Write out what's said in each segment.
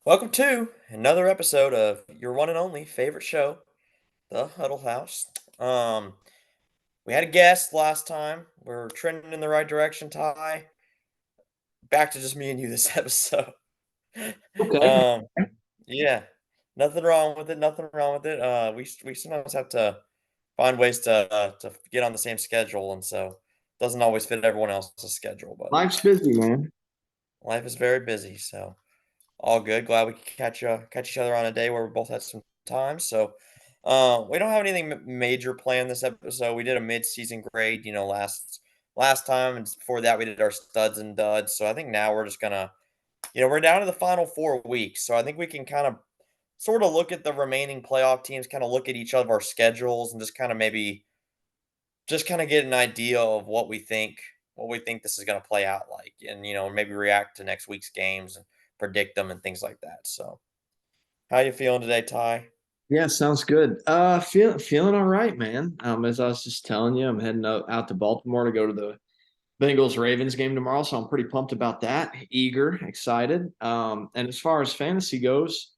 Welcome to another episode of your one and only favorite show, the Huddle House. Um, we had a guest last time. We're trending in the right direction, Ty. Back to just me and you this episode. Okay. um, yeah, nothing wrong with it. Nothing wrong with it. We sometimes have to find ways to get on the same schedule, and so it doesn't always fit everyone else's schedule. But Life's busy, man. life is very busy, so all good. Glad we could catch each other on a day where we both had some time. So, we don't have anything major planned this episode. We did a mid-season grade, last time, and before that we did our studs and duds. So I think now we're just gonna, we're down to the final 4 weeks. So I think we can kind of sort of look at the remaining playoff teams, kind of look at each of our schedules, and just kind of maybe just kind of get an idea of what we think this is going to play out like, and maybe react to next week's games and predict them and things like that. So, how you feeling today, Ty? Yeah, sounds good. Feeling all right, man. As I was just telling you, I'm heading out to Baltimore to go to the Bengals Ravens game tomorrow, so I'm pretty pumped about that. Eager, excited. And as far as fantasy goes,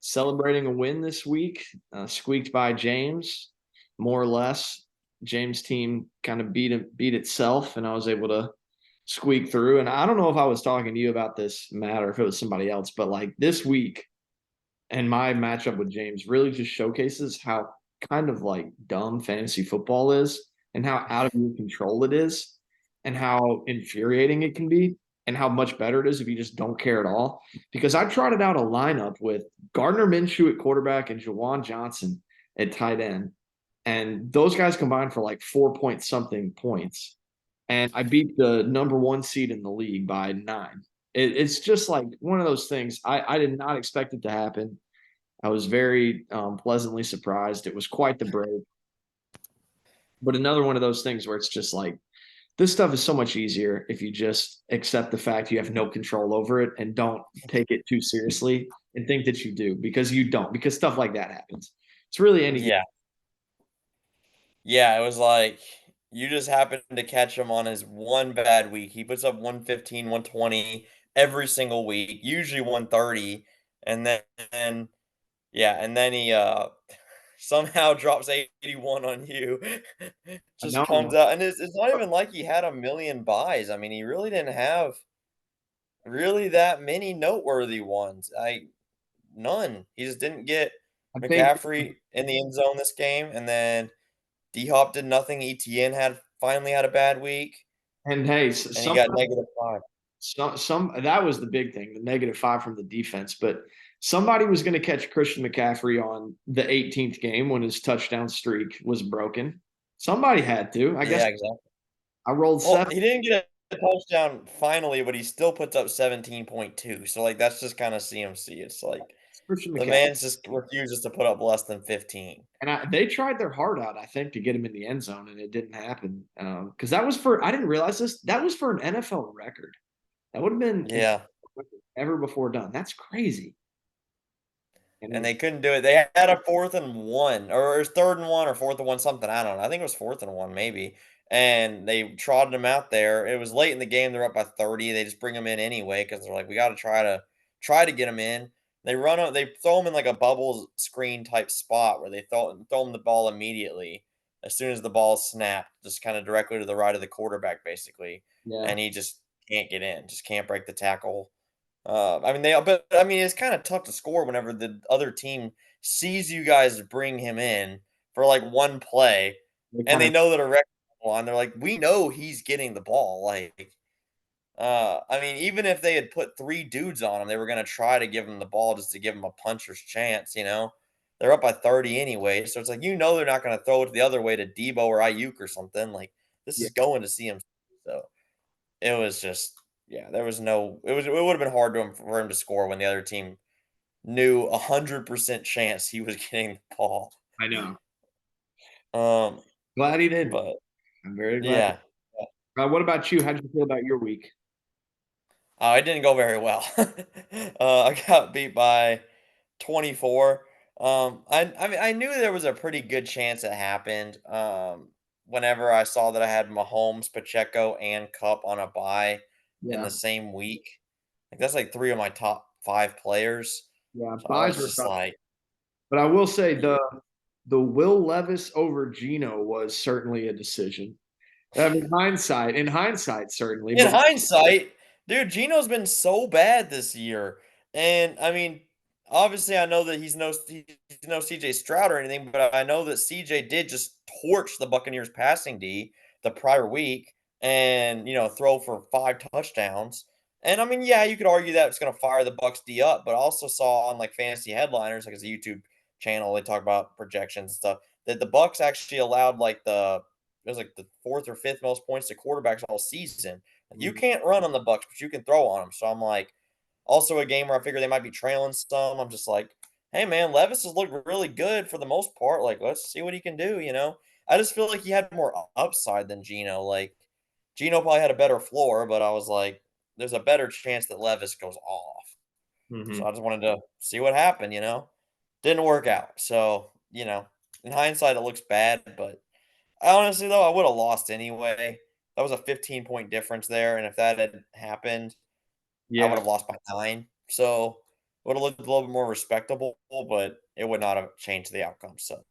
celebrating a win this week, squeaked by James, more or less. James' team kind of beat itself, and I was able to squeak through. And I don't know if I was talking to you about this, Matt, or if it was somebody else, but like this week and my matchup with James really just showcases how kind of like dumb fantasy football is and how out of your control it is and how infuriating it can be and how much better it is if you just don't care at all. Because I trotted out a lineup with Gardner Minshew at quarterback and Jawan Johnson at tight end. And those guys combined for like 4 point something points. And I beat the number one seed in the league by 9. It's just like one of those things. I did not expect it to happen. I was very pleasantly surprised. It was quite the break. But another one of those things where it's just like, this stuff is so much easier if you just accept the fact you have no control over it and don't take it too seriously and think that you do because you don't, because stuff like that happens. It's really any game. Yeah, yeah. It was like you just happened to catch him on his one bad week. He puts up 115, 120 every single week, usually 130, and then yeah, and then he somehow drops 81 on you. I Just comes know. out, and it's not even like he had a million buys. I mean, he really didn't have really that many noteworthy ones. None. He just didn't get I think, McCaffrey in the end zone this game, and then D Hop did nothing. ETN finally had a bad week, and hey, and he got -5. some that was the big thing, the -5 from the defense. But somebody was going to catch Christian McCaffrey on the 18th game when his touchdown streak was broken. Somebody had to. I guess Yeah, exactly. I rolled Well, seven. he didn't get a touchdown finally, but he still puts up 17.2. So like that's just kind of CMC. It's like Christian the McCaffrey, man just refuses to put up less than 15. and they tried their heart out, I think, to get him in the end zone, and it didn't happen. Because that was for I didn't realize this. That was for an NFL record. That would have been an Yeah. ever before done. That's crazy. And And they couldn't do it. They had a 4th and 1, or it was 3rd and 1 or 4th and 1, something, I don't know. I think it was 4th and 1 maybe, and they trotted him out there. It was late in the game, they're up by 30, they just bring him in anyway because 'cause they're like, "We gotta try to get him in." They throw him in like a bubble screen type spot where they throw him the ball immediately as soon as the ball is snapped, just kinda directly to the right of the quarterback, basically, yeah, and he just can't get in, just can't break the tackle. I mean, but I mean, it's kind of tough to score whenever the other team sees you guys bring him in for like one play, they and kind they of know that a record on. They're like, we know he's getting the ball. Like, I mean, even if they had put three dudes on him, they were gonna try to give him the ball just to give him a puncher's chance. They're up by 30 anyway, so it's like they're not gonna throw it the other way to Debo or Ayuk or something. Like, this yeah. is going to CMC. So. It was just yeah, there was no it would have been hard for him to score when the other team knew 100% chance he was getting the ball. I know. Um, Glad he didn't. but I'm very glad. yeah. What about you? How did you feel about your week? It didn't go very well. I got beat by 24. I mean, I knew there was a pretty good chance it happened. Whenever I saw that I had Mahomes, Pacheco, and Cup on a bye in the Yeah, same week, like that's like three of my top. 5 players. Yeah, So I buys was were just tough. like, But I will say yeah. the Will Levis over Geno was certainly a decision. I mean, in hindsight, certainly. In But hindsight, dude, Gino's been so bad this year. And I mean, obviously I know that he's no CJ Stroud or anything, but I know that CJ did just torch the Buccaneers passing D the prior week and, throw for 5 touchdowns. And I mean, yeah, you could argue that it's going to fire the Bucks D up, but I also saw on like fantasy headliners, like it's a YouTube channel, they talk about projections and stuff, that the Bucks actually allowed it was like the fourth or fifth most points to quarterbacks all season. You can't run on the Bucks, but you can throw on them. So I'm like, also a game where I figure they might be trailing some. I'm just like, hey man, Levis has looked really good for the most part. Like, let's see what he can do. I just feel like he had more upside than Gino. Like, Gino probably had a better floor, but I was like, there's a better chance that Levis goes off. So Mhm. I just wanted to see what happened. Didn't work out. So, in hindsight, it looks bad, but honestly, though, I would have lost anyway. That was a 15-point difference there, and if that had happened, I would Yeah. have lost by 9. So, would have looked a little bit more respectable, but it would not have changed the outcome. So,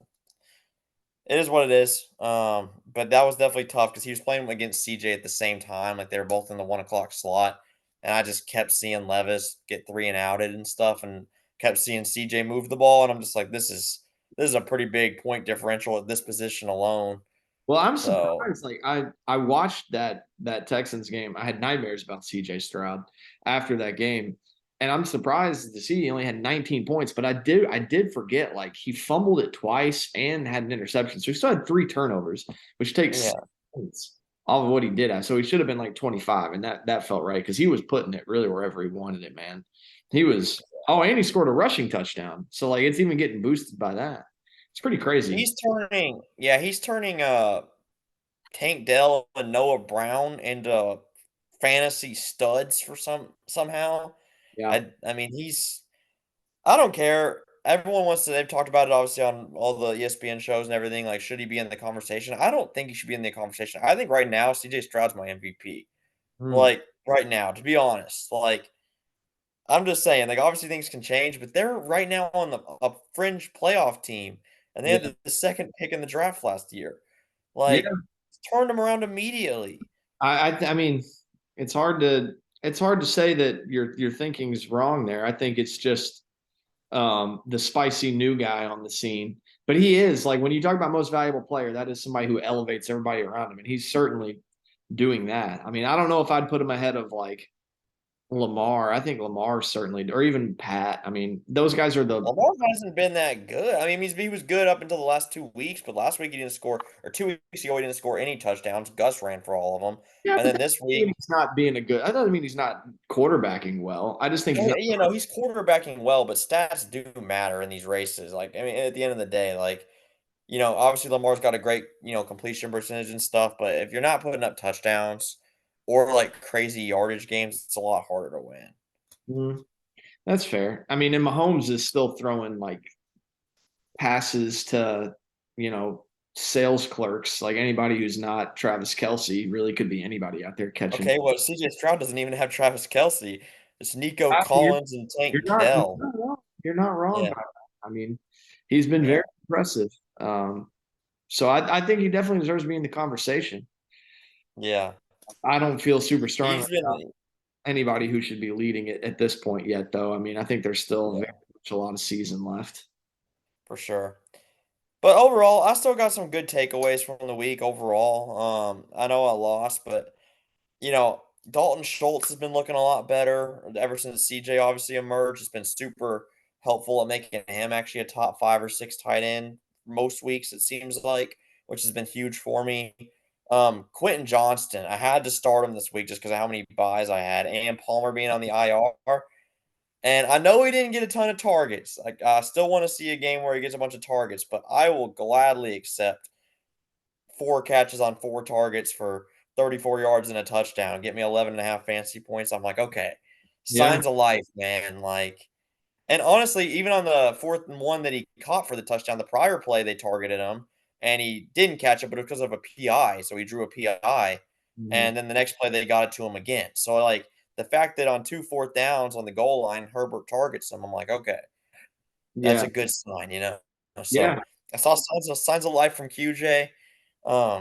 it is what it is. But that was definitely tough because he was playing against CJ at the same time. Like they were both in the 1 o'clock slot, and I just kept seeing Levis get three and outed and stuff, and kept seeing CJ move the ball, and I'm just like, this is a pretty big point differential at this position alone. Well, I'm So surprised. Like I watched that Texans game. I had nightmares about CJ Stroud after that game. And I'm surprised to see he only had 19 points, but I did forget like he fumbled it twice and had an interception. So he still had 3 turnovers, which takes yeah. points off of what he did have. So he should have been like 25, and that felt right because he was putting it really wherever he wanted it, man. He was and he scored a rushing touchdown. So like it's even getting boosted by that. It's pretty crazy. He's turning Tank Dell and Noah Brown into fantasy studs for somehow. Yeah. I mean, I don't care. Everyone wants to they've talked about it obviously on all the ESPN shows and everything, like, should he be in the conversation? I don't think he should be in the conversation. I think right now, CJ Stroud's my MVP. Hmm. Like, right now, to be honest. Like, I'm just saying, like, obviously things can change, but they're right now on a fringe playoff team, and they had Yeah. the second pick in the draft last year. Yeah. Like, turned them around immediately. I mean, it's hard to it's hard to say that your thinking's wrong there. I think it's just the spicy new guy on the scene. But he is like when you talk about most valuable player, that is somebody who elevates everybody around him, and he's certainly doing that. I mean, I don't know if I'd put him ahead of like Lamar. I think Lamar certainly, or even Pat. I mean, those guys are the Lamar hasn't been that good. I mean, he was good up until the last 2 weeks, but last week he didn't score, or 2 weeks ago he didn't score any touchdowns. Gus ran for all of them, yeah, and but then that this doesn't mean week, he's not being a good. That doesn't mean he's not quarterbacking well. I just think he's not. he's quarterbacking well, but stats do matter in these races. Like, I mean, at the end of the day, like, obviously Lamar's got a great, completion percentage and stuff, but if you're not putting up touchdowns or like crazy yardage games, it's a lot harder to win. Mm, that's fair. I mean, and Mahomes is still throwing like passes to, you know, sales clerks. Like anybody who's not Travis Kelsey really could be anybody out there catching. Okay, well, CJ Stroud doesn't even have Travis Kelsey. It's Nico You're, Collins and you're Tank not you're Dell. not wrong. You're not wrong Yeah, about that. I mean, he's been yeah, very impressive. So I think he definitely deserves to be in the conversation. yeah. I don't feel super strongly He's about been anybody who should be leading it at this point yet, though. I mean, I think there's still very yeah, much a lot of season left. for sure. But overall, I still got some good takeaways from the week overall. I know I lost, but Dalton Schultz has been looking a lot better ever since CJ obviously emerged. It's been super helpful at making him actually a top 5 or 6 tight end most weeks, it seems like, which has been huge for me. Quentin Johnston, I had to start him this week just because of how many buys I had, and Palmer being on the IR. And I know he didn't get a ton of targets. Like, I still want to see a game where he gets a bunch of targets, but I will gladly accept 4 catches on 4 targets for 34 yards and a touchdown, get me 11 and a half fantasy points. I'm like, okay, Yeah. signs of life, man. Like, and honestly, even on the 4th and 1 that he caught for the touchdown, the prior play they targeted him and he didn't catch it, but it was because of a PI. So he drew a PI. Mhm. And then the next play they got it to him again. So like the fact that on 2 fourth downs on the goal line, Herbert targets him, I'm like, "Okay, that's Yeah. a good sign," you know? So, Yeah. I saw signs of life from QJ.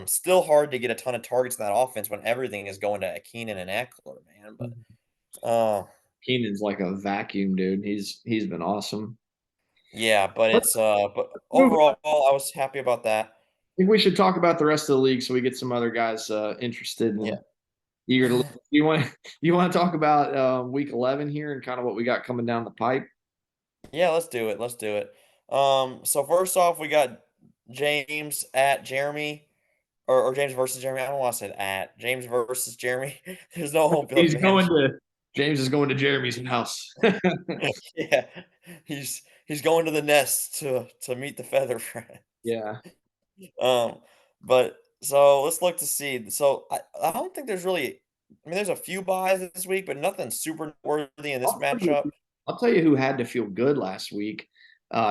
Still hard to get a ton of targets in that offense when everything is going to Keenan and Eckler, man, but, uh, Keenan's like a vacuum, dude. He's been awesome. yeah, but Let's but move on. overall, I was happy about that. I think we should talk about the rest of the league so we get some other guys interested Yeah. and eager to. You want you want to talk about week 11 here and kind of what we got coming down the pipe? Yeah, let's do it, let's do it. So first off, we got James at Jeremy, or James versus Jeremy. I don't wanna say at. James versus Jeremy. There's no home field He's going advantage. to James is going to Jeremy's house. Yeah. He's going to the nest to meet the feather friend. Yeah. Um, but so let's look to see. So I don't think there's really, I mean, there's a few buys this week, but nothing super worthy in this I'll tell you, matchup. I'll tell you who had to feel good last week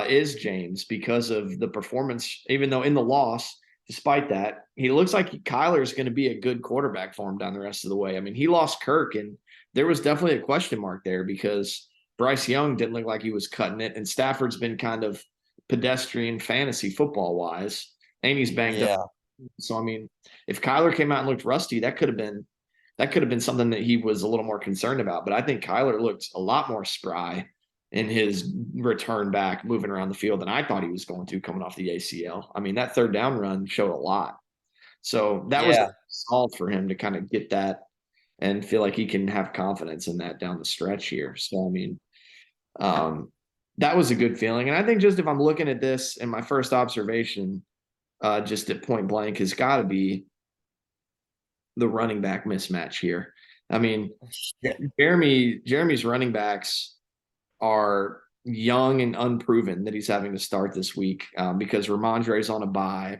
is James because of the performance. Even though in the loss, despite that, he looks like Kyler is going to be a good quarterback for him down the rest of the way. I mean, he lost Kirk, and there was definitely a question mark there because Bryce Young didn't look like he was cutting it, and Stafford's been kind of pedestrian fantasy football wise, and he's banged up. Yeah. So I mean, if Kyler came out and looked rusty, that could have been something that he was a little more concerned about. But I think Kyler looked a lot more spry in his return back, moving around the field than I thought he was going to coming off the ACL. I mean, that third down run showed a lot. So that was a Yeah. solve for him to kind of get that and feel like he can have confidence in that down the stretch here. So I mean, um, that was a good feeling. And I think just if I'm looking at this and my first observation, just at point blank, has got to be the running back mismatch here. I mean, Yeah. Jeremy's running backs are young and unproven that he's having to start this week because Ramondre's on a bye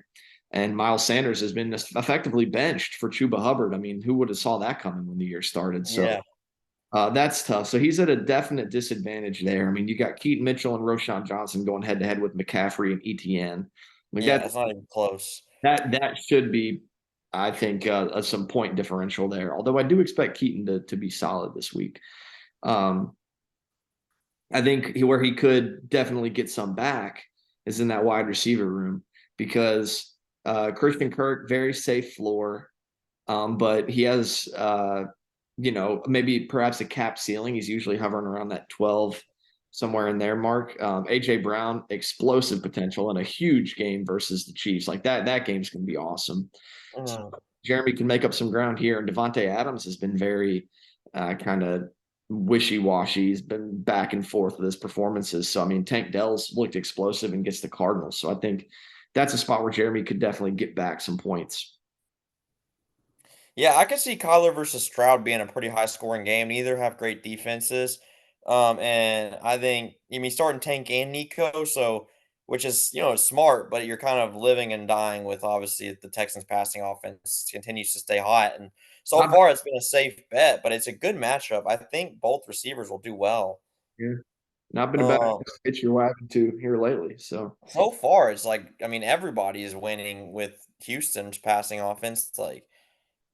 and Miles Sanders has been effectively benched for Chuba Hubbard. I mean, who would have saw that coming when the year started? So Yeah. that's tough. So he's at a definite disadvantage there. I mean, you got Keaton Mitchell and Roshan Johnson going head to head with McCaffrey and ETN. Like Yeah. It's not even close. that should be, I think, some point differential there. Although I do expect Keaton to be solid this week. Um, I think where he could definitely get some back is in that wide receiver room because Christian Kirk, very safe floor, but he has, maybe perhaps a cap ceiling. He's usually hovering around that 12, somewhere in there mark. AJ Brown, explosive potential and a huge game versus the Chiefs. Like that game's going to be awesome. So Mhm. Jeremy can make up some ground here, and Devontae Adams has been very kind of wishy-washy. He's been back and forth with his performances. So I mean, Tank Dell's looked explosive and gets the Cardinals. So I think that's a spot where Jeremy could definitely get back some points. Yeah, I could see Kyler versus Stroud being a pretty high scoring game. Neither have great defenses. And I think, I mean, starting Tank and Nico, so which is, smart, but you're kind of living and dying with obviously the Texans passing offense continues to stay hot. And so Not far it's been a safe bet, but it's a good matchup. I think both receivers will do well. bad, not been a bad Um, pitch you're wagging to here lately. So so far it's like, I mean, everybody is winning with Houston's passing offense. Like,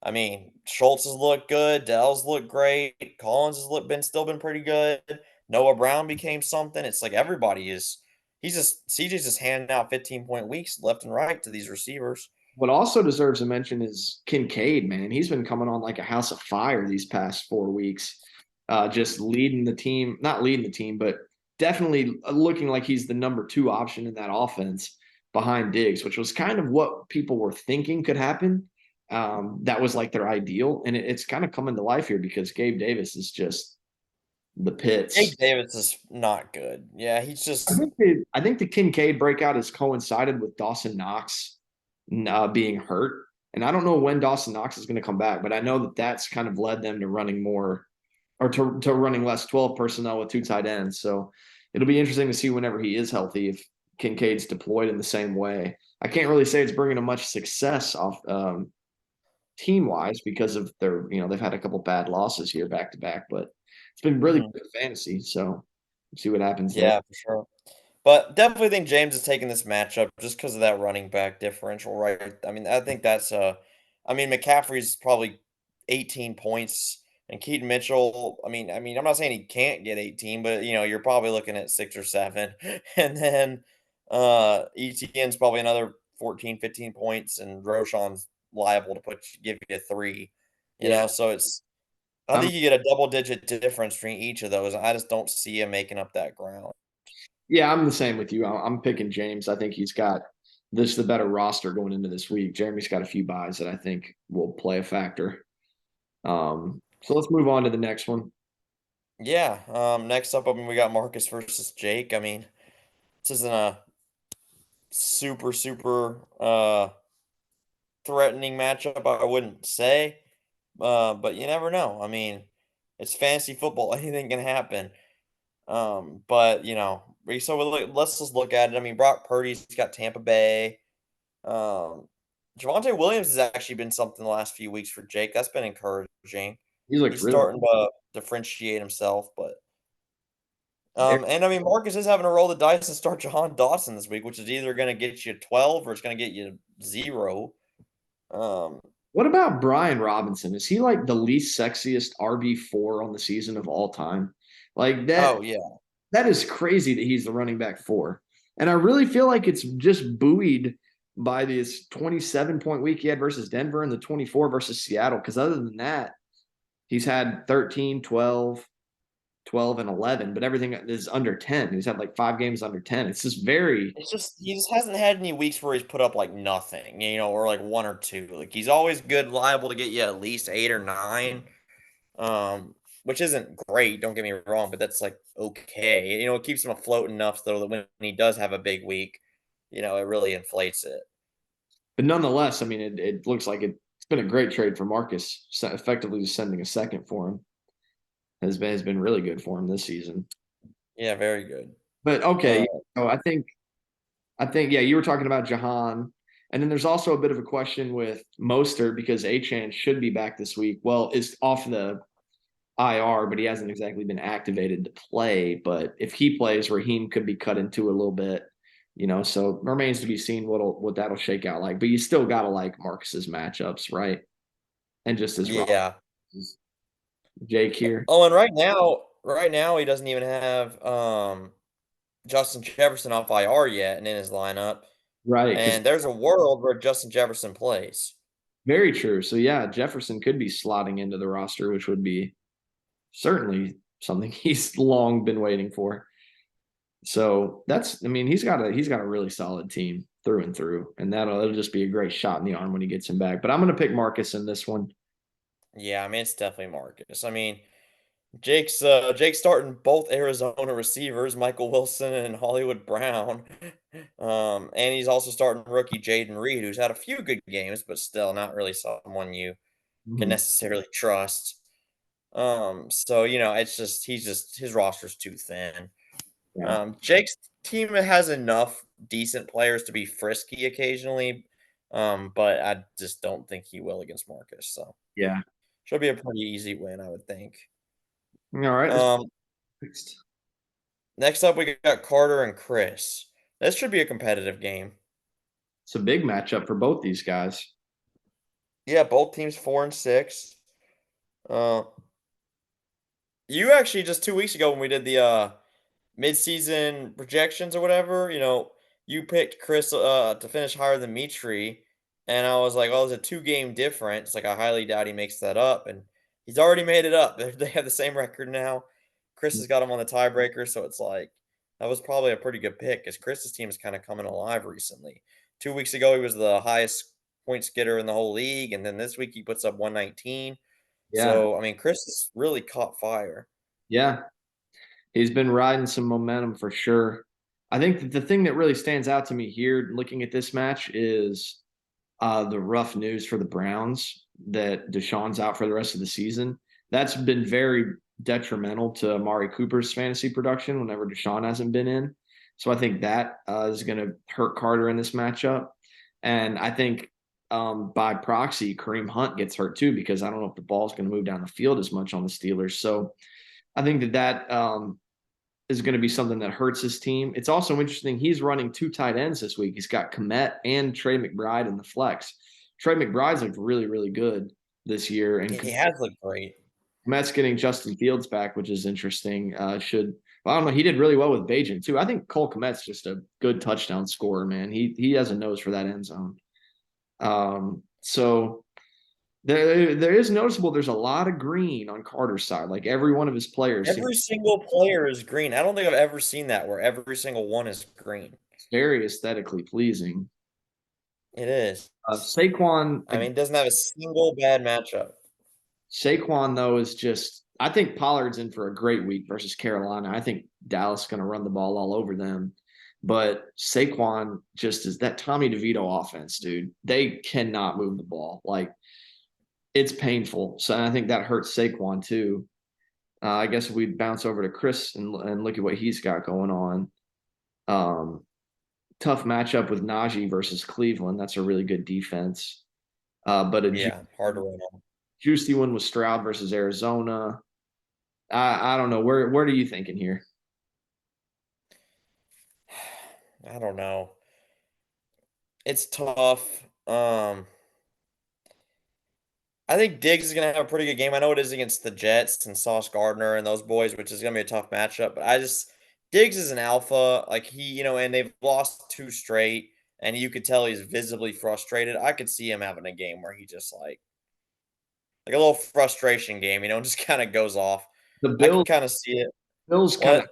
I mean, Schultz has looked good, Dell's looked great, Collins has looked been still been pretty good, Noah Brown became something, it's like everybody is he's just CJ's just handing out 15-point weeks left and right to these receivers. what also deserves a mention is Kincaid, man. He's been coming on like a house of fire these past 4 weeks, just leading the team, not leading the team, but definitely looking like he's the number two option in that offense behind Diggs, which was kind of what people were thinking could happen. That was like their ideal. And it's kind of coming to life here because Gabe Davis is just the Gabe pits. Davis is not good. Yeah, he's I just think I think the Kincaid breakout has coincided with Dawson Knox being hurt, and I don't know when Dawson Knox is going to come back, but I know that that's kind of led them to running more or to running less 12 personnel with two tight ends. So it'll be interesting to see whenever he is healthy if Kincaid's deployed in the same way. I can't really say it's bringing them much success off team wise because of they've had a couple bad losses here back to back, but it's been really mhm, good fantasy. So we'll see what happens there. yeah, for sure. But definitely think James is taking this matchup just because of that running back differential, right? I mean, I think that's I mean, McCaffrey's probably 18 points And Keaton Mitchell, I'm not saying he can't get 18, but you're probably looking at 6 or 7. And then ETN's probably another 14, 15 points, and Roshan's liable to give you 3. Yeah. So I I'm think you get a double digit difference between each of those. I just don't see him making up that ground. yeah, I'm the same with you. I'm picking James. I think he's got the better roster going into this week. Jeremy's got a few buys that I think will play a factor. So let's move on to the next one. Yeah. Next up, we got Marcus versus Jake. This isn't a super, super threatening matchup, I wouldn't say. But you never know. It's fantasy football. Anything can happen. But let's just look at it. Brock Purdy's got Tampa Bay. Um, Javonte Williams has actually been something the last few weeks for Jake. That's been encouraging. He looked He's really starting to differentiate himself, but there. and Marcus is having to roll the dice and start Jahan Dawson this week, which is either going to get you 12 or it's going to get you 0. Um, What about Brian Robinson? Is he like the least sexiest RB4 on the season of all time? Like oh yeah, that is crazy that he's the running back 4. And I really feel like it's just buoyed by this 27-point week he had versus Denver and the 24 versus Seattle. Because other than that, he's had 13, 12, 12, and 11, but everything is under 10. He's had like 5 games under 10. It's just very, it's just he just hasn't had any weeks where he's put up like nothing, or like 1 or 2. Like he's always good, liable to get you at least 8 or 9. Which isn't great, don't get me wrong, but that's like okay. It keeps him afloat enough though that when he does have a big week, it really inflates it. but nonetheless, I mean, it looks like it's been a great trade for Marcus, effectively just sending a second for him. Has been really good for him this season. Yeah, very good. But Uh, okay, so I think yeah, you were talking about Jahan, and then there's also a bit of a question with Mostert because Achan should be back this week. Well, is off the IR, but he hasn't exactly been activated to play. But if he plays, Raheem could be cut into a little bit, So remains to be seen what that'll shake out like. But you still gotta like Marcus's matchups, right? And just his raw yeah. Jake here, Oh, and right now he doesn't even have Justin Jefferson off IR yet and in his lineup. right? Because And there's a world where Justin Jefferson plays. very true. So yeah, Jefferson could be slotting into the roster, which would be certainly something he's long been waiting for. So I mean, he's got a really solid team through and through, and it'll just be a great shot in the arm when he gets him back. But I'm going to pick Marcus in this one. Yeah, it's definitely Marcus. Jake's starting both Arizona receivers, Michael Wilson and Hollywood Brown. And he's also starting rookie Jaden Reed, who's had a few good games, but still not really someone you can Mhm. necessarily trust. So it's just his roster's too thin. Yeah, Jake's team has enough decent players to be frisky occasionally, but I just don't think he will against Marcus. So yeah. should be a pretty easy win, I would think. All right. Um, Next. Next up, we got Carter and Chris. This should be a competitive game. It's a big matchup for both these guys. Yeah, both teams 4-6. Uh, you actually just 2 weeks ago when we did the midseason projections or whatever, you picked Chris to finish higher than Mitri, and I was like, "Oh, there's a 2 game difference." Like I highly doubt he makes that up, and he's already made it up. They have the same record now. Chris has got him on the tiebreaker, so it's like that was probably a pretty good pick because Chris's team is kind of coming alive recently. 2 weeks ago, he was the highest points getter in the whole league, and then this week he puts up 119. Yeah, So Chris has really caught fire. yeah. He's been riding some momentum for sure. I think that the thing that really stands out to me here, looking at this match, is the rough news for the Browns that Deshaun's out for the rest of the season. That's been very detrimental to Amari Cooper's fantasy production whenever Deshaun hasn't been in. So I think that is going to hurt Carter in this matchup. And I think by proxy, Kareem Hunt gets hurt too because I don't know if the ball's going to move down the field as much on the Steelers. So I think that is going to be something that hurts his team. It's also interesting. He's running 2 tight ends this week. He's got Komet and Trey McBride in the flex. Trey McBride's looked really, really good this year, and He has looked great. Mets getting Justin Fields back, which is interesting. Well, I don't know. He did really well with Bajan too. I think Cole Kmet's just a good touchdown scorer, man. He has a nose for that end zone. So there is noticeable. There's a lot of green on Carter's side. Like every one of his players seems Every single player is green. I don't think I've ever seen that where every single one is green. very aesthetically pleasing. It is. Saquon I mean, it doesn't have a single bad matchup. Saquon though is just. I think Pollard's in for a great week versus Carolina. I think Dallas is going to run the ball all over them. But Saquon just is that Tommy DeVito offense, dude. They cannot move the ball. Like it's painful. So I think that hurts Saquon too. I guess if we bounce over to Chris and look at what he's got going on. Um, Tough matchup with Najee versus Cleveland. That's a really good defense. But a Yeah, hard to run on. juicy one with Stroud versus Arizona. I don't know. Where are you thinking here? I don't know. It's tough. I think Diggs is gonna have a pretty good game. I know it is against the Jets and Sauce Gardner and those boys, which is gonna be a tough matchup. But I just Diggs is an alpha, like and they've lost two straight, and you could tell he's visibly frustrated. I could see him having a game where he just like a little frustration game, just kind of goes off. The I could kind of see it. Bills kind of What?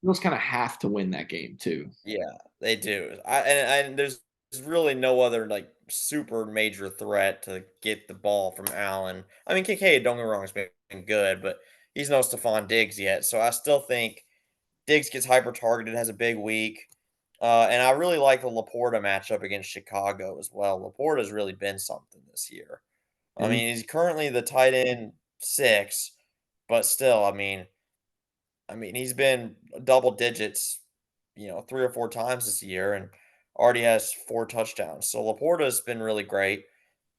Bills kind of have to win that game too. Yeah, they do. And there's really no other like super major threat to get the ball from Allen. I mean, KK, don't get me wrong, has been good, but he's no Stephon Diggs yet. So I still think Diggs gets hyper targeted, has a big week. And I really like the Laporta matchup against Chicago as well. Laporta's really been something this year. I And mean, he's currently the tight end 6, but still, I mean, he's been double digits, 3 or 4 times this year and already has 4 touchdowns. So Laporta's been really great.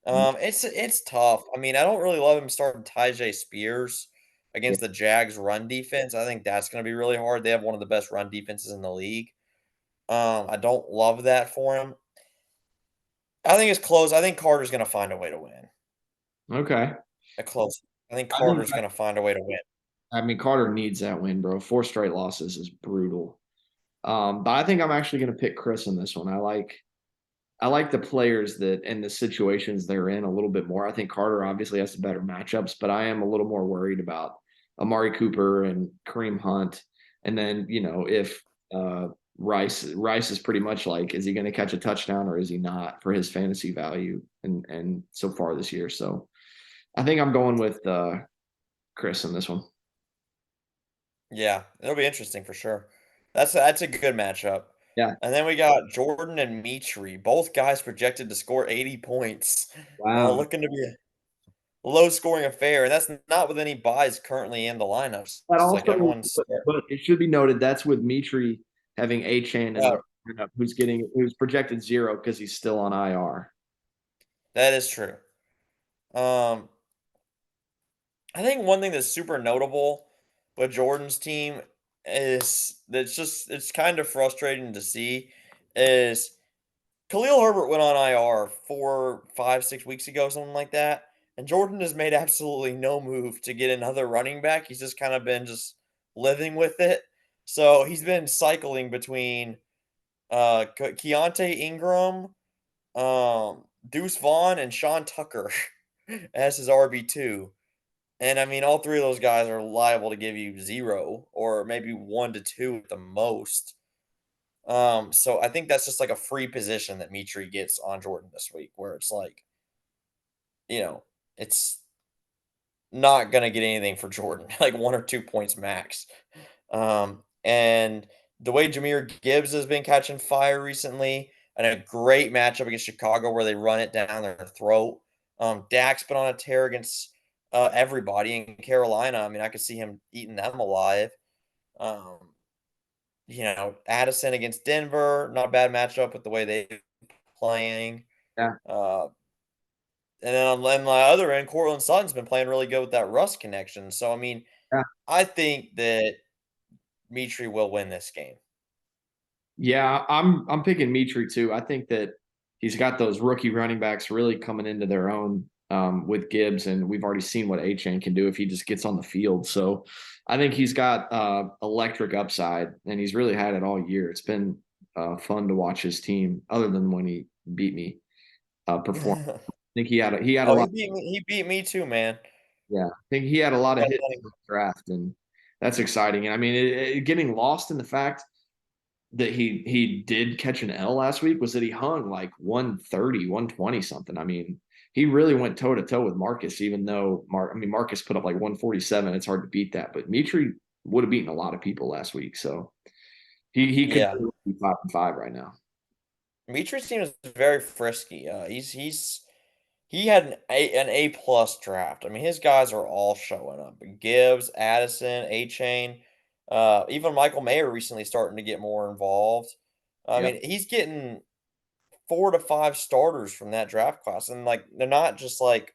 It's tough. I mean, I don't really love him starting Tyjae Spears yeah, against the Jags run defense. I think that's going to be really hard. They have one of the best run defenses in the league. I don't love that for him. I think it's close. I think Carter's going to find a way to win. okay. A close. I think I think Carter's going to find a way to win. I mean Carter needs that win, bro. 4 straight losses is brutal. But I think I'm actually going to pick Chris in this one. I like the players that and the situations they're in a little bit more. I think Carter obviously has the better matchups, but I am a little more worried about Amari Cooper and Kareem Hunt. And then, if Rice is pretty much like, is he going to catch a touchdown or is he not for his fantasy value and so far this year. So I think I'm going with Chris in this one. Yeah, it'll be interesting for sure. That's a good matchup. Yeah. And then we got Jordan and Mitri, both guys projected to score 80 points. Wow. Looking to be a low scoring affair, and that's not with any buys currently in the lineups. But It's like also, everyone's but it should be noted that's with Mitri having a chain in uh, the lineup who's projected 0 because he's still on IR. that is true. Um, I think one thing that's super notable with Jordan's team is it's kind of frustrating to see is Khalil Herbert went on IR 4, 5, 6 weeks ago, something like that, and Jordan has made absolutely no move to get another running back. He's just kind of been just living with it. So he's been cycling between Keontae Ingram, Deuce Vaughn, and Sean Tucker as his RB2. And I mean, all three of those guys are liable to give you 0 or maybe 1 to 2 at the most. So I think that's just like a free position that Mitri gets on Jordan this week, where it's like, you know, it's not gonna get anything for Jordan, like 1 or 2 points max. And the way Jameer Gibbs has been catching fire recently, and a great matchup against Chicago where they run it down their throat. Dak's been on a tear against everybody in Carolina. I mean, I could see him eating them alive. Um, Addison against Denver, not a bad matchup with the way they playing. Yeah, Uh, and then on my other end, Cortland Sutton's been playing really good with that Russ connection. So I mean, yeah, I think that Mitri will win this game. yeah. I'm picking Mitri too. I think that he's got those rookie running backs really coming into their own. with Gibbs, and we've already seen what A-Chain can do if he just gets on the field. So I think he's got electric upside, and he's really had it all year. It's been fun to watch his team, other than when he beat me perform. I think he had a Oh, lot. he beat me too, man. Yeah, I think he had a lot of But hits then in the draft, and that's exciting. And I mean, getting lost in the fact that he did catch an L last week was that he hung like 130, 120 something. I mean, he really went toe to toe with Marcus, even though Marcus put up like 147. It's hard to beat that, but Mitri would have beaten a lot of people last week. So he could yeah, be 5-5 right now. Demetrius team is very frisky. He had an A plus draft. I mean, his guys are all showing up. Gibbs, Addison, A Chain, even Michael Mayer recently starting to get more involved. I Yeah. mean, he's getting 4 to 5 starters from that draft class, and like they're not just like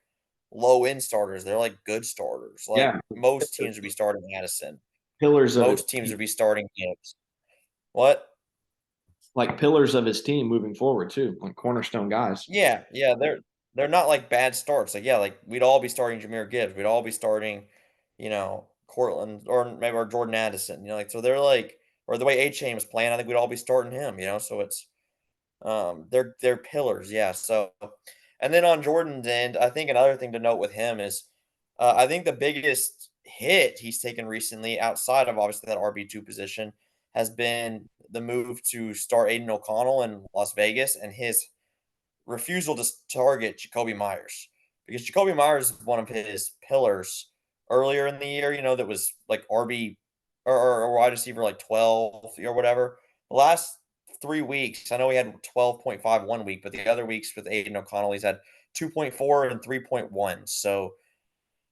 low end starters; they're like good starters. Like Yeah. most teams would be starting Addison. Pillars of his Most teams team, would be starting Gibbs. What? like pillars of his team moving forward too, like cornerstone guys. Yeah, yeah, they're not like bad starts. Like, yeah, like we'd all be starting Jahmyr Gibbs. We'd all be starting, Cortland or maybe or Jordan Addison. Like so they're like or the way A Chain was playing, I think we'd all be starting him. So it's they're pillars, yeah. So and then on Jordan's end, I think another thing to note with him is I think the biggest hit he's taken recently outside of obviously that RB2 position has been the move to start Aiden O'Connell in Las Vegas and his refusal to target Jacoby Myers because Jacoby Myers is one of his pillars earlier in the year, that was like RB or wide receiver like 12 or whatever. The last 3 weeks, I know he had 12.5 1 week, but the other weeks with Aiden O'Connell, he's had 2.4 and 3.1. So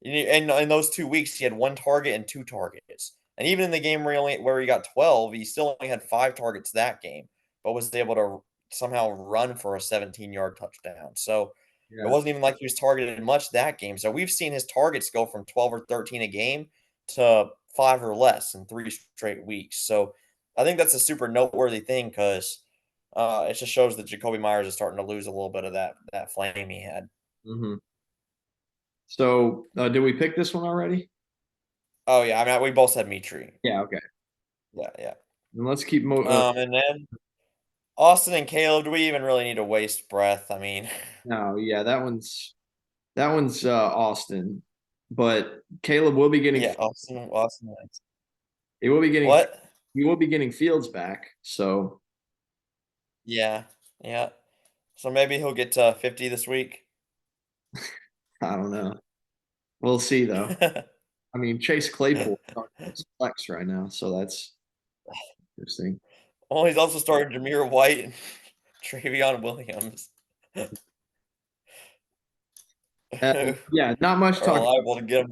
and in those 2 weeks, he had 1 target and 2 targets. And even in the game where he got 12, he still only had 5 targets that game, but was able to somehow run for a 17-yard touchdown. So it Yeah. wasn't even like he was targeted much that game. So we've seen his targets go from 12 or 13 a game to 5 or less in 3 straight weeks. So I think that's a super noteworthy thing because it just shows that Jacoby Myers is starting to lose a little bit of that flame he had. Hmm. So did we pick this one already? Oh yeah, I mean we both said Mitri. Yeah. Okay. Yeah, yeah. And let's keep And then Austin and Caleb, do we even really need to waste breath? I mean, no, yeah, that one's Austin, but Caleb will be getting yeah, Austin Wentz. he will be getting What? he will be getting Fields back. So Yeah, yeah. So maybe he'll get to 50 this week. I don't know. We'll see though. I mean, Chase Claypool is on his flex right now, so that's interesting. Well, he's also starting Jameer White and Travion Williams, who Yeah, not much are talk. liable to get him.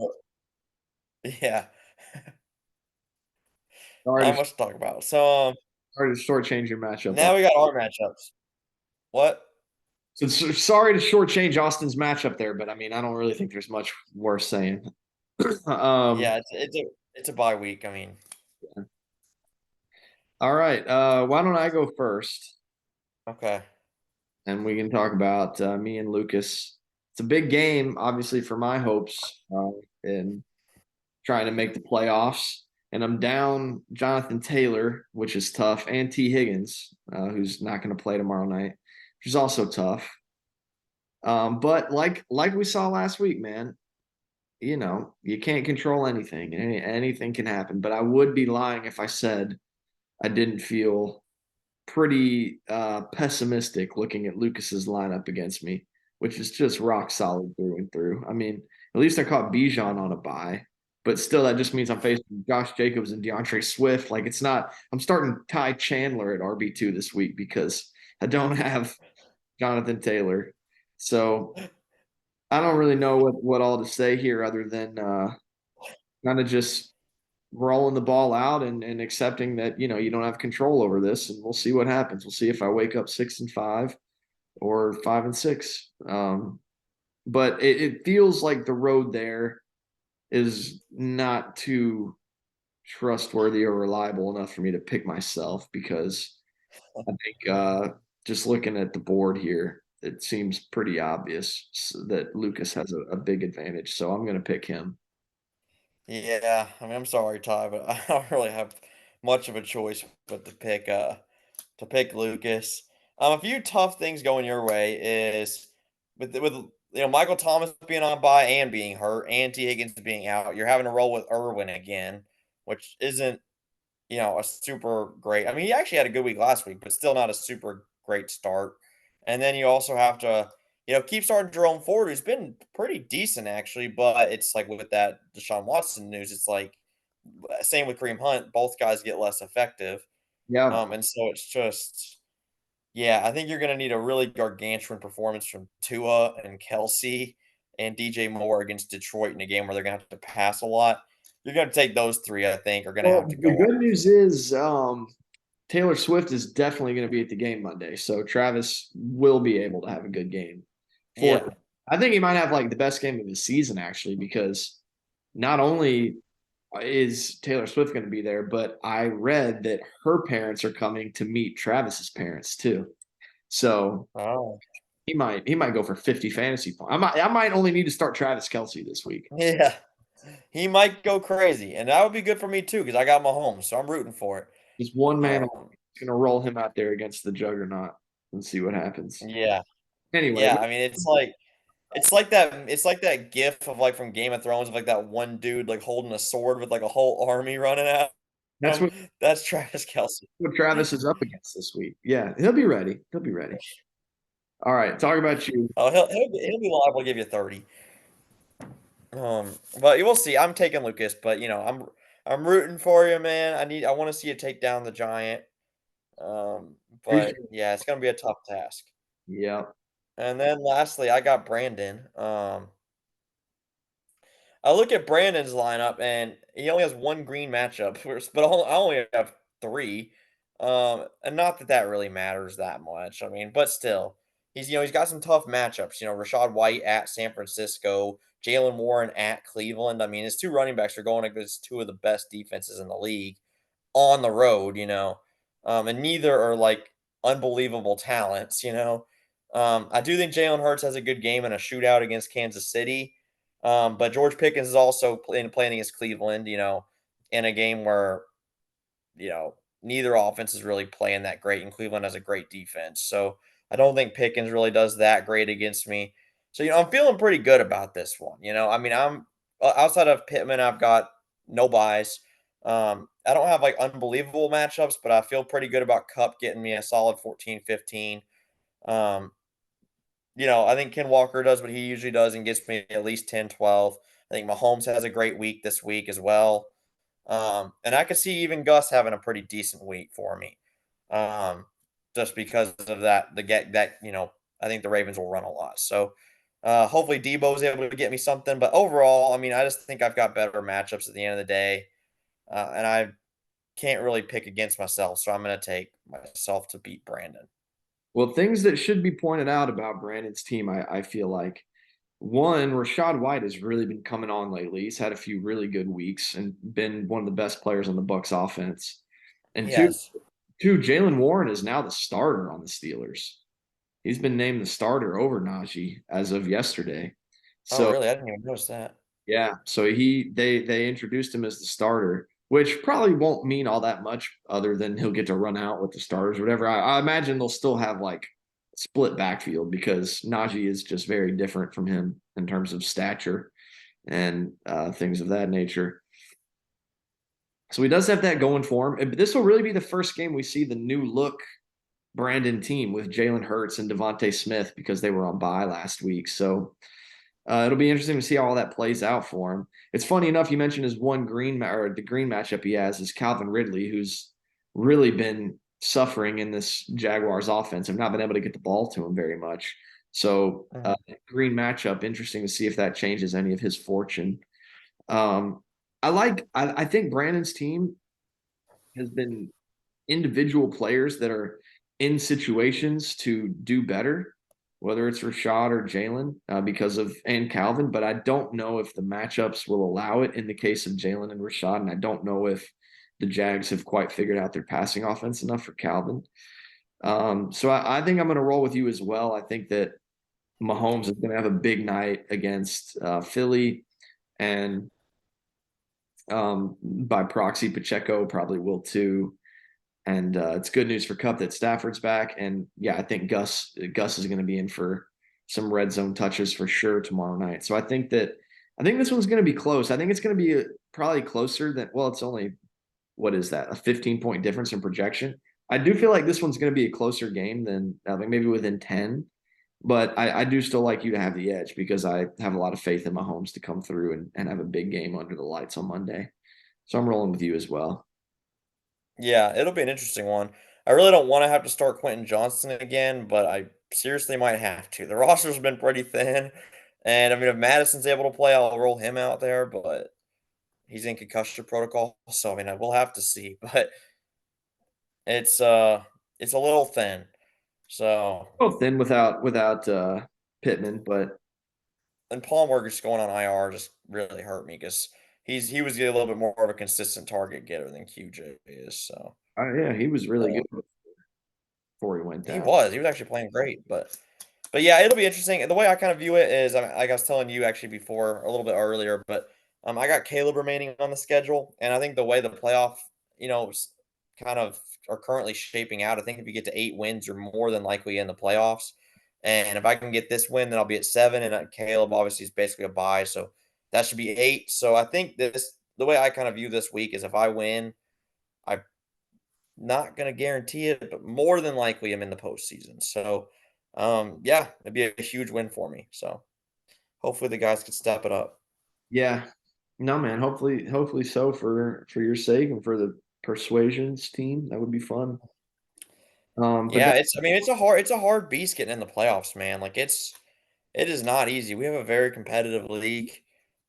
Yeah, Sorry not to much to talk about. So sorry to shortchange your matchup. now we got our matchups. What? So sorry to shortchange Austin's matchup there, but I mean, I don't really think there's much worth saying. um, Yeah, it's a bye week. I mean, all right. Why don't I go first, okay. and we can talk about me and Lucas. It's a big game, obviously, for my hopes in trying to make the playoffs. And I'm down Jonathan Taylor, which is tough, and T. Higgins, who's not going to play tomorrow night, which is also tough. But like we saw last week, man, you can't control anything. Anything can happen. But I would be lying if I said I didn't feel pretty pessimistic looking at Lucas's lineup against me, which is just rock solid through and through. I mean, at least I caught Bijan on a bye, but still, that just means I'm facing Josh Jacobs and DeAndre Swift. Like, it's not. I'm starting Ty Chandler at RB2 this week because I don't have Jonathan Taylor. So I don't really know what all to say here other than kind of just rolling the ball out and accepting that you don't have control over this, and we'll see what happens. We'll see if I wake up 6-5 or 5-6. But it feels like the road there is not too trustworthy or reliable enough for me to pick myself because I think just looking at the board here. it seems pretty obvious that Lucas has a big advantage. So I'm going to pick him. Yeah, I mean, I'm sorry, Ty, but I don't really have much of a choice but to pick Lucas. A few tough things going your way is with Michael Thomas being on bye and being hurt, and T Higgins being out. You're having to roll with Irwin again, which isn't a super great. I mean, he actually had a good week last week, but still not a super great start. And then you also have to keep starting Jerome Ford, who's been pretty decent actually, but it's like with that Deshaun Watson news, it's like same with Kareem Hunt. Both guys get less effective. Yeah. And so it's just, yeah, I think you're going to need a really gargantuan performance from Tua and Kelsey and DJ Moore against Detroit in a game where they're going to have to pass a lot. You're going to take those three, I think, are going to Well, have to the go good off. news is Taylor Swift is definitely going to be at the game Monday, so Travis will be able to have a good game for Yeah. him. I think he might have like the best game of the season actually, because not only is Taylor Swift going to be there, but I read that her parents are coming to meet Travis's parents too. So Oh, he might go for 50 fantasy points. I might only need to start Travis Kelsey this week. yeah. He might go crazy, and that would be good for me too because I got Mahomes, so I'm rooting for it. Just one man Um, going to roll him out there against the juggernaut and see what happens. yeah, Anyway, yeah. I mean, it's like that gif of like from Game of Thrones of like that one dude like holding a sword with like a whole army running at that's him. what That's Travis Kelsey. Travis is up against this week. Yeah, he'll be ready. He'll be ready. All right, talk about you. Oh, he'll be liable to give you 30. But you will see. I'm taking Lucas, but I'm rooting for you, man. I want to see you take down the Giant. Appreciate But it. yeah, it's gonna be a tough task. Yeah. And then lastly, I got Brandon. I look at Brandon's lineup, and he only has one green matchup, but I only have three. And not that that really matters that much. I mean, but still, he's got some tough matchups. Rashad White at San Francisco, Jalen Warren at Cleveland. I mean, his two running backs are going against two of the best defenses in the league on the road. And neither are like unbelievable talents. I do think Jalen Hurts has a good game in a shootout against Kansas City. But George Pickens is also playing against Cleveland, in a game where, neither offense is really playing that great, and Cleveland has a great defense. So I don't think Pickens really does that great against me. So, I'm feeling pretty good about this one. I mean, I'm outside of Pittman, I've got no buys. I don't have like unbelievable matchups, but I feel pretty good about Cup getting me a solid 14, 15. Um, I think Ken Walker does what he usually does and gets me at least 10, 12. I think Mahomes has a great week this week as well. And I could see even Gus having a pretty decent week for me. Um, just because of that, the get that, I think the Ravens will run a lot. So hopefully Debo is able to get me something. But overall, I mean, I just think I've got better matchups at the end of the day. And I can't really pick against myself. So I'm going to take myself to beat Brandon. Well, things that should be pointed out about Brandon's team, I feel like one, Rashad White has really been coming on lately. He's had a few really good weeks and been one of the best players on the Bucks offense. And two, Yes. Jalen Warren is now the starter on the Steelers. He's been named the starter over Najee as of yesterday. Oh, So really? I didn't even notice that. yeah, so they introduced him as the starter, which probably won't mean all that much other than he'll get to run out with the starters or whatever. I imagine they'll still have like split backfield because Najee is just very different from him in terms of stature and things of that nature. So he does have that going for him. But this will really be the first game we see the new look Brandon team with Jalen Hurts and Devontae Smith because they were on bye last week. So it'll be interesting to see how all that plays out for him. It's funny enough you mentioned his one or the green matchup he has is Calvin Ridley, who's really been suffering in this Jaguars offense. I've not been able to get the ball to him very much. So Mhm. green matchup, interesting to see if that changes any of his fortune. Um, I think Brandon's team has been individual players that are in situations to do better, whether it's Rashad or Jalen, because of and Calvin. But I don't know if the matchups will allow it in the case of Jalen and Rashad, and I don't know if the Jags have quite figured out their passing offense enough for Calvin. So I think I'm going to roll with you as well. I think that Mahomes is going to have a big night against Philly, and by proxy, Pacheco probably will too. And it's good news for Cup that Stafford's back. And yeah, I think Gus is going to be in for some red zone touches for sure tomorrow night. So I think this one's going to be close. I think it's going to be probably closer than well, it's only what is that, a 15-point difference in projection. I do feel like this one's going to be a closer game than I think maybe within 10. But I do still like you to have the edge because I have a lot of faith in Mahomes to come through and have a big game under the lights on Monday. So I'm rolling with you as well. Yeah, it'll be an interesting one. I really don't wanna have to start Quentin Johnston again, but I seriously might have to. The roster's been pretty thin, and I mean, if Madison's able to play, I'll roll him out there, but he's in concussion protocol, so I mean, I will have to see, but it's, uh, it's a little thin. So, Both thin without Pittman, but and Palmer going on IR just really hurt me because he was a little bit more of a consistent target getter than QJ is, so, yeah, he was really uh, good before he went he down. was, he was actually playing great, but yeah, it'll be interesting. The way I kind of view it is, like I was telling you actually before, a little bit earlier, but I got Caleb remaining on the schedule, and I think the way the playoff, kind of are currently shaping out, I think if you get to 8 wins, you're more than likely in the playoffs. And if I can get this win, then I'll be at 7. And Caleb obviously is basically a bye, so that should be 8. So I think the way I kind of view this week is if I win, I'm not gonna guarantee it, but more than likely I'm in the postseason. So, yeah, it'd be a huge win for me. So hopefully the guys could step it up. Yeah. No, man. Hopefully so for your sake and for the persuasions team. That would be fun. But Yeah, I mean it's a hard beast getting in the playoffs, man. Like it is not easy. We have a very competitive league.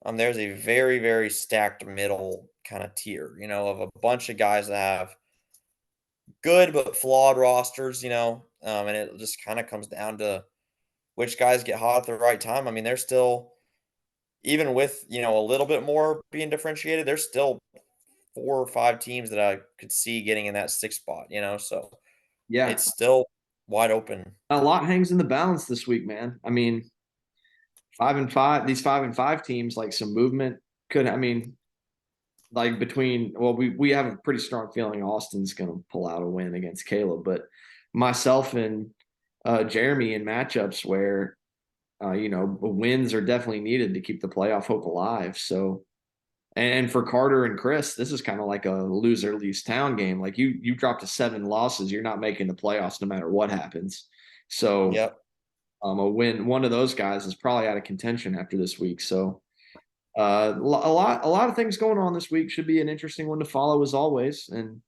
There's a very, very stacked middle kind of tier, of a bunch of guys that have good but flawed rosters, and it just kind of comes down to which guys get hot at the right time. I mean, they're still even with, a little bit more being differentiated, there's still 4 or 5 teams that I could see getting in that 6th spot, so yeah, it's still wide open. a lot hangs in the balance this week, man. I mean, 5-5, these 5-5 teams, like some movement could, I mean, like between, well, we have a pretty strong feeling Austin's going to pull out a win against Caleb, but myself and Jeremy in matchups where, wins are definitely needed to keep the playoff hope alive. So, and for Carter and Chris, this is kind of like a loser leaves town game. Like you drop to 7 losses, you're not making the playoffs no matter what happens. So Yep. a win, one of those guys is probably out of contention after this week. So a lot of things going on this week. Should be an interesting one to follow as always. And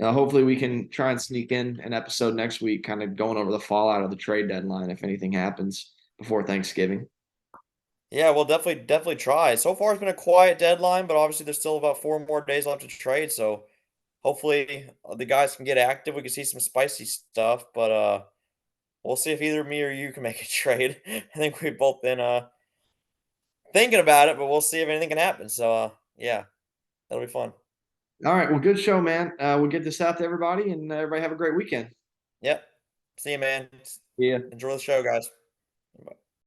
hopefully we can try and sneak in an episode next week, kind of going over the fallout of the trade deadline if anything happens before Thanksgiving. Yeah, we'll definitely try. So far it's been a quiet deadline, but obviously there's still about 4 more days left to trade, so hopefully the guys can get active. We can see some spicy stuff, but we'll see if either me or you can make a trade. I think we've both been thinking about it, but we'll see if anything can happen. So yeah, that'll be fun. All right. Well, good show, man. We'll get this out to everybody and everybody have a great weekend. Yep. See you, man. Yeah. Enjoy the show, guys. Bye.